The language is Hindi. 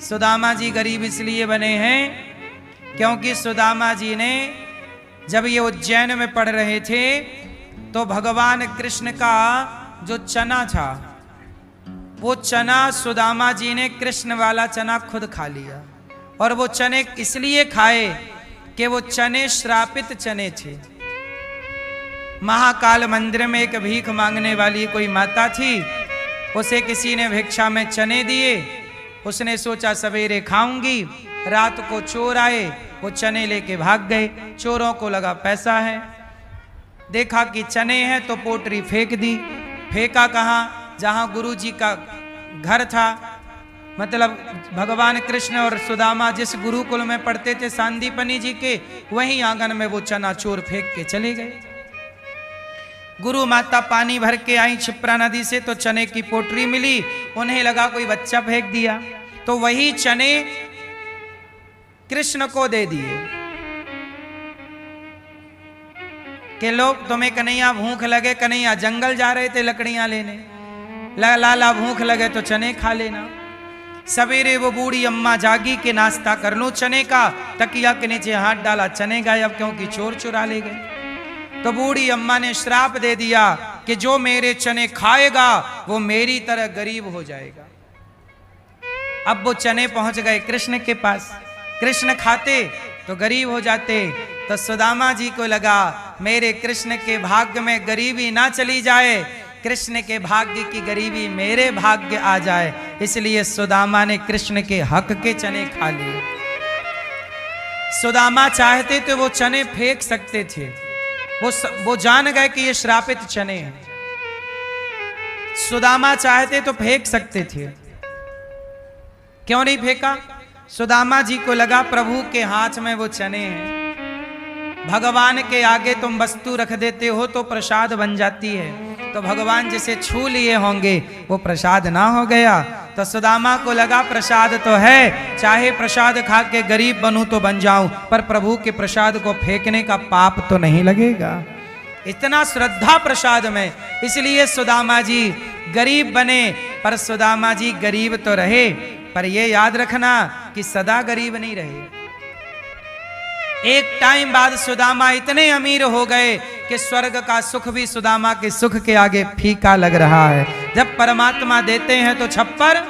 सुदामा जी गरीब इसलिए बने हैं क्योंकि सुदामा जी ने जब ये उज्जैन में पढ़ रहे थे तो भगवान कृष्ण का जो चना था वो चना सुदामा जी ने कृष्ण वाला चना खुद खा लिया। और वो चने इसलिए खाए कि वो चने श्रापित चने थे। महाकाल मंदिर में एक भीख मांगने वाली कोई माता थी, उसे किसी ने भिक्षा में चने दिए। उसने सोचा सवेरे खाऊंगी, रात को चोर आए, वो चने लेके भाग गए। चोरों को लगा पैसा है, देखा कि चने हैं तो पोटरी फेंक दी। फेंका कहाँ? जहां गुरु जी का घर था, मतलब भगवान कृष्ण और सुदामा जिस गुरुकुल में पढ़ते थे सांदीपनी जी के, वहीं आंगन में वो चना चोर फेंक के चले गए। गुरु माता पानी भर के आई क्षिप्रा नदी से, तो चने की पोटरी मिली। उन्हें लगा कोई बच्चा फेंक दिया, तो वही चने कृष्ण को दे दिए कि लोग तुम्हें कन्हैया भूख लगे, कन्हैया जंगल जा रहे थे लकड़ियां लेने, लाला भूख लगे तो चने खा लेना। सवेरे वो बूढ़ी अम्मा जागी कि नाश्ता कर लो चने का, तकिया के नीचे हाथ डाला, चने गायब क्योंकि चोर चुरा ले गए। तो बूढ़ी अम्मा ने श्राप दे दिया कि जो मेरे चने खाएगा वो मेरी तरह गरीब हो जाएगा। अब वो चने पहुंच गए कृष्ण के पास, कृष्ण खाते तो गरीब हो जाते। तो सुदामा जी को लगा मेरे कृष्ण के भाग्य में गरीबी ना चली जाए, कृष्ण के भाग्य की गरीबी मेरे भाग्य आ जाए, इसलिए सुदामा ने कृष्ण के हक के चने खा लिए। सुदामा चाहते तो वो चने फेंक सकते थे, वो जान गए कि ये श्रापित चने हैं। सुदामा चाहते तो फेंक सकते थे, क्यों नहीं फेंका? सुदामा जी को लगा प्रभु के हाथ में वो चने हैं, भगवान के आगे तुम वस्तु रख देते हो तो प्रसाद बन जाती है, तो भगवान जिसे छू लिए होंगे वो प्रसाद ना हो गया। तो सुदामा को लगा प्रसाद तो है, चाहे प्रसाद खा के गरीब बनूं तो बन जाऊं, पर प्रभु के प्रसाद को फेंकने का पाप तो नहीं लगेगा। इतना श्रद्धा प्रसाद में, इसलिए सुदामा जी गरीब बने। पर सुदामा जी गरीब तो रहे, पर ये याद रखना कि सदा गरीब नहीं रहे। एक टाइम बाद सुदामा इतने अमीर हो गए कि स्वर्ग का सुख भी सुदामा के सुख के आगे फीका लग रहा है। जब परमात्मा देते हैं तो छप्पर